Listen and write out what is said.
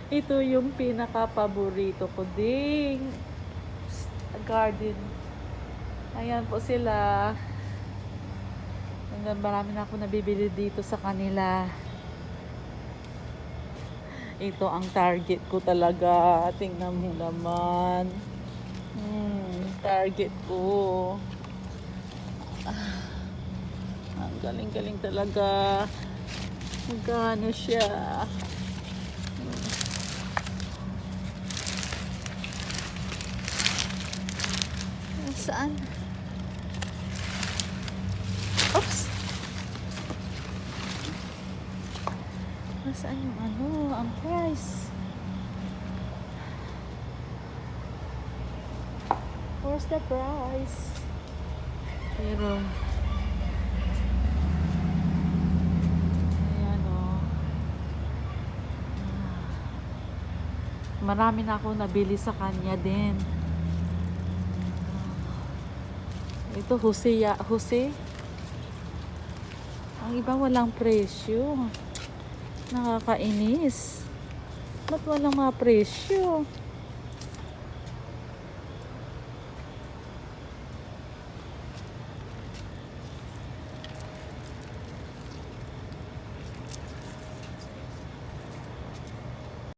Ito yung pinaka-paborito ko ding garden. Ayan po sila. And marami na ako nabibili dito sa kanila. Ito ang target ko talaga. Tingnan mo naman. Target ko. Ang galing-galing talaga. Magkano siya? Saan? Oops! Nasaan yung ang price? Where's the price? Pero ayan o. Marami na ako nabili sa kanya din. Ito, Jose. Ang iba walang presyo. Nakakainis. Ba't walang mga presyo?